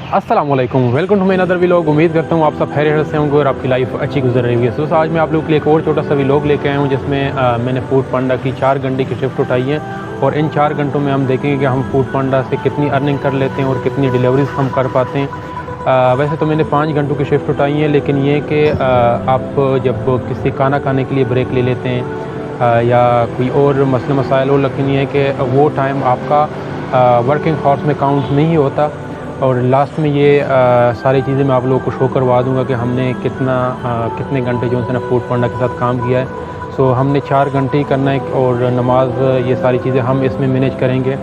अस्सलाम वालेकुम, welcome to my another vlog. उम्मीद करता हूँ आप सब खैरियत से होंगे और आपकी लाइफ अच्छी गुजर रही है। तो आज मैं आप लोग के लिए एक और छोटा सा व्लॉग लेके आया हूँ जिसमें मैंने फूड पांडा की 4 घंटे की शिफ्ट उठाई है और इन 4 घंटों में हम देखेंगे कि हम फूड पांडा से कितनी अर्निंग कर लेते हैं और कितनी डिलीवरीज हम कर पाते हैं। वैसे तो मैंने 5 घंटों की शिफ्ट उठाई है, लेकिन ये कि आप जब किसी खाना खाने के लिए ब्रेक ले लेते हैं या कोई और मसले मसाइल और, लेकिन ये है कि वो टाइम आपका वर्किंग हॉर्स में काउंट नहीं होता। और लास्ट में ये सारी चीज़ें मैं आप लोगों को शो करवा दूंगा कि हमने कितने घंटे जो है ना फूड पांडा के साथ काम किया है। सो हमने 4 घंटे ही करना है और नमाज ये सारी चीज़ें हम इसमें मैनेज करेंगे।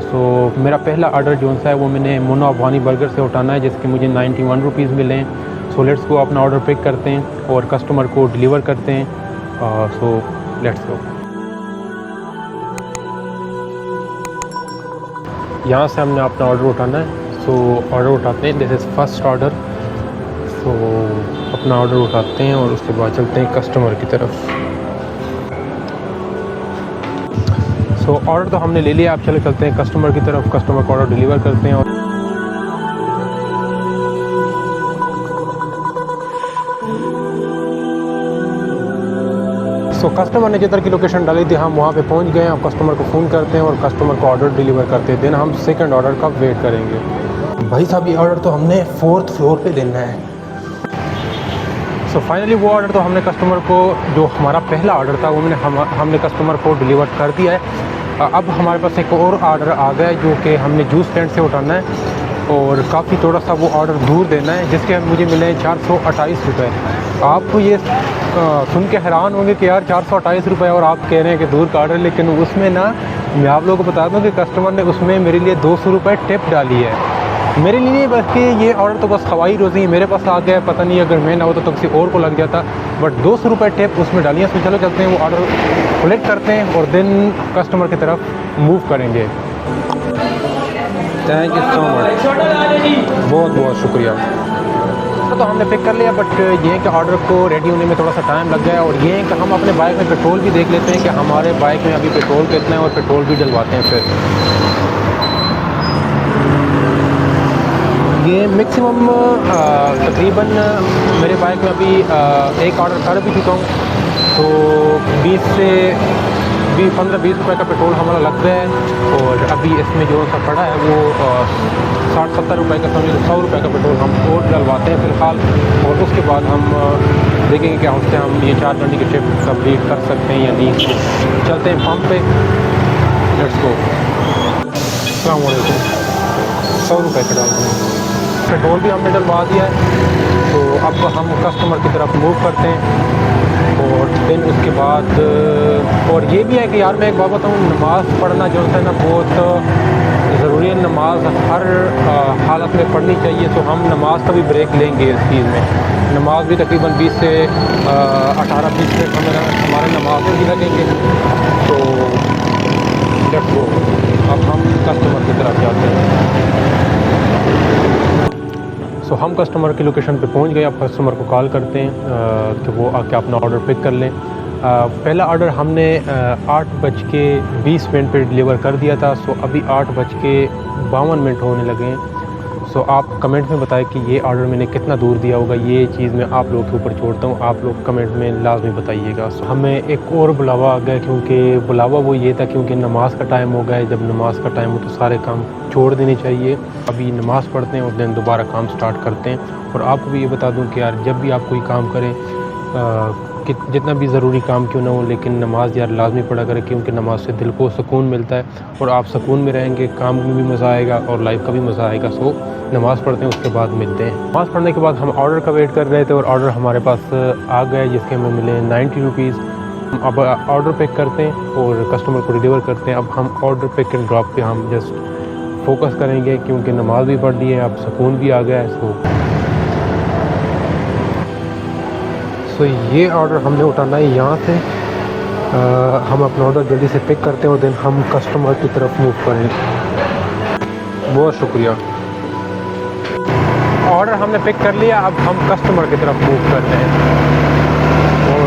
सो मेरा पहला ऑर्डर जो है वो मैंने मुन्ना अफगानी बर्गर से उठाना है जिसके मुझे 91 रुपीज़ मिले हैं। सो लेट्स को अपना ऑर्डर पिक करते हैं और कस्टमर को डिलीवर करते हैं। So let's go. यहाँ से हमने अपना ऑर्डर उठाना है। सो ऑर्डर उठाते हैं, दिस इज़ फर्स्ट ऑर्डर। सो अपना ऑर्डर उठाते हैं और उसके बाद चलते हैं कस्टमर की तरफ। सो ऑर्डर तो हमने ले लिया, आप चलते हैं कस्टमर की तरफ, कस्टमर को ऑर्डर डिलीवर करते हैं। सो कस्टमर ने जिधर की लोकेशन डाली थी हम वहाँ पे पहुँच गए हैं। अब कस्टमर को फ़ोन करते हैं और कस्टमर को ऑर्डर डिलीवर करते हैं। देन हम सेकंड ऑर्डर का वेट करेंगे। भाई साहब ये ऑर्डर तो हमने 4th फ्लोर पे देना है। सो फाइनली वो ऑर्डर तो हमने कस्टमर को, जो हमारा पहला ऑर्डर था वो हमने कस्टमर को डिलीवर कर दिया है। अब हमारे पास एक और ऑर्डर आ गया है जो कि हमने जूस स्टैंड से उठाना है और काफ़ी थोड़ा सा वो ऑर्डर दूर देना है जिसके मुझे मिले हैं 428 रुपये। आप ये सुन के हैरान होंगे कि यार 428 रुपये और आप कह रहे हैं कि दूर का ऑर्डर, लेकिन उसमें ना मैं आप लोगों को बता दूं कि कस्टमर ने उसमें मेरे लिए 200 रुपये टिप डाली है मेरे लिए। बल्कि ये ऑर्डर तो बस खवाई रोज़ी मेरे पास आ गया, पता नहीं अगर मैं ना होता तो किसी और को लग जाता, बट 200 रुपये टिप उसमें डाली है। तो चलो चलते हैं वो ऑर्डर कलेक्ट करते हैं और देन कस्टमर की तरफ मूव करेंगे। थैंक यू सो मच, बहुत बहुत शुक्रिया। तो हमने पिक कर लिया, बट ये है कि ऑर्डर को रेडी होने में थोड़ा सा टाइम लग गया और ये है कि हम अपने बाइक में पेट्रोल भी देख लेते हैं कि हमारे बाइक में अभी पेट्रोल कितना है और पेट्रोल भी डलवाते हैं। फिर ये मैक्सिमम तकरीबन मेरे बाइक में अभी एक ऑर्डर कर भी चुका हूँ, तो 15-20 रुपये का पेट्रोल हमारा लग गया है और अभी इसमें जो सा पड़ा है वो 60-70 रुपये का, समझ 100 रुपये का पेट्रोल हम और डलवाते हैं फ़िलहाल। और उसके बाद हम देखेंगे कि उससे हम ये 4 घंटे की शिफ्ट कंप्लीट कर सकते हैं या नहीं। चलते हैं पंप पे, लेट्स गो। अस्सलाम वालेकुम। 100 रुपये का डालते हैं, पेट्रोल भी हमने डलवा दिया है। तो अब हम कस्टमर की तरफ मूव करते हैं और फिर उसके बाद और ये भी है कि यार मैं एक बात बताऊँ, नमाज़ पढ़ना जो है ना बहुत ज़रूरी है। नमाज हर हालत में पढ़नी चाहिए। तो हम नमाज का भी ब्रेक लेंगे इस चीज़ में। नमाज भी तकरीबन 20 से 18-20 मिनट हमारे नमाज में भी लगेंगे। तो लेट्स गो, अब हम कस्टमर की तरफ जाते हैं। तो हम कस्टमर की लोकेशन पे पहुंच गए। अब कस्टमर को कॉल करते हैं कि वो आके अपना ऑर्डर पिक कर लें। पहला ऑर्डर हमने 8:20 पे डिलीवर कर दिया था। सो अभी 8:52 होने लगे हैं। सो आप कमेंट में बताएं कि ये ऑर्डर मैंने कितना दूर दिया होगा। ये चीज़ मैं आप लोगों के ऊपर छोड़ता हूँ, आप लोग कमेंट में लाजमी बताइएगा। हमें एक और बुलावा आ गया, क्योंकि बुलावा वो ये था क्योंकि नमाज का टाइम हो गया है। जब नमाज का टाइम हो तो सारे काम छोड़ देने चाहिए। अभी नमाज़ पढ़ते हैं और दिन दोबारा काम स्टार्ट करते हैं। और आपको भी ये बता दूँ कि यार जब भी आप कोई काम करें, कि जितना भी ज़रूरी काम क्यों ना हो, लेकिन नमाज यार लाजमी पढ़ा करें, क्योंकि नमाज से दिल को सुकून मिलता है और आप सुकून में रहेंगे, काम में भी मज़ा आएगा और लाइफ का भी मज़ा आएगा। सो नमाज़ पढ़ते हैं, उसके बाद मिलते हैं। नमाज़ पढ़ने के बाद हम ऑर्डर का वेट कर रहे थे और ऑर्डर हमारे पास आ गया जिसके हमें मिले 90 रुपीज़। अब ऑर्डर पिक करते हैं और कस्टमर को डिलीवर करते हैं। अब हम ऑर्डर पिक एंड ड्रॉप पे हम जस्ट फोकस करेंगे क्योंकि नमाज भी पढ़ ली है, अब सुकून भी आ गया है। सो ये ऑर्डर हमने उठाना है यहाँ से। हम अपना ऑर्डर जल्दी से पिक करते हैं और देन हम कस्टमर की तरफ मूव करें। बहुत शुक्रिया। ऑर्डर हमने पिक कर लिया, अब हम कस्टमर की तरफ मूव करते हैं। और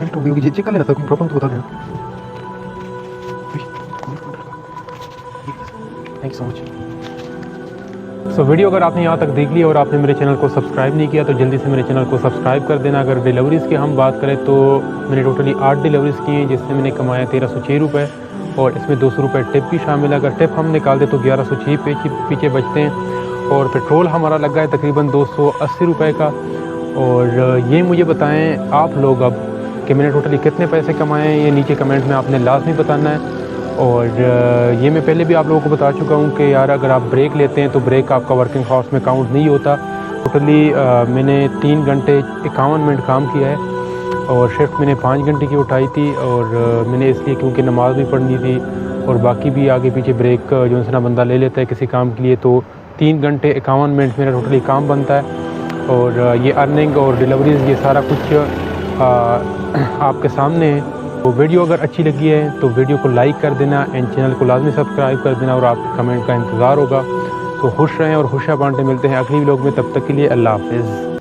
चेक कर लेना था, कोई प्रॉब्लम तो बता देना। Thank you so much. Video अगर आपने यहाँ तक देख लिया और आपने मेरे चैनल को सब्सक्राइब नहीं किया तो जल्दी से मेरे चैनल को सब्सक्राइब कर देना। अगर डिलीवरीज़ की हम बात करें तो मैंने टोटली 8 डिलीवरीज़ की हैं, जिससे मैंने कमाया 1306 रुपये, और इसमें 200 रुपये टिप भी शामिल है। अगर टिप हम निकाल दें तो 1106 पीछे बचते हैं, और पेट्रोल हमारा लगा है तकरीबन 280 रुपये का। और ये मुझे बताएं आप लोग अब कि मैंने टोटली कितने पैसे कमाए हैं, ये नीचे कमेंट में आपने लाजमी बताना है। और ये मैं पहले भी आप लोगों को बता चुका हूँ कि यार अगर आप ब्रेक लेते हैं तो ब्रेक आपका वर्किंग हाउस में काउंट नहीं होता। टोटली मैंने 3 घंटे 51 मिनट काम किया है, और शिफ्ट मैंने 5 घंटे की उठाई थी, और मैंने इसलिए क्योंकि नमाज़ भी पढ़नी थी, और बाकी भी आगे पीछे ब्रेक जो है ना बंदा ले लेता है किसी काम के लिए, तो 3 घंटे 51 मिनट मेरा टोटली काम बनता है। और ये अर्निंग और डिलीवरीज़ ये सारा कुछ आपके सामने है। तो वीडियो अगर अच्छी लगी है तो वीडियो को लाइक कर देना एंड चैनल को लाजमी सब्सक्राइब कर देना, और आपके कमेंट का इंतज़ार होगा। तो खुश रहें और खुशियाँ बांटते। मिलते हैं अगली व्लॉग में, तब तक के लिए अल्लाह हाफ़िज़।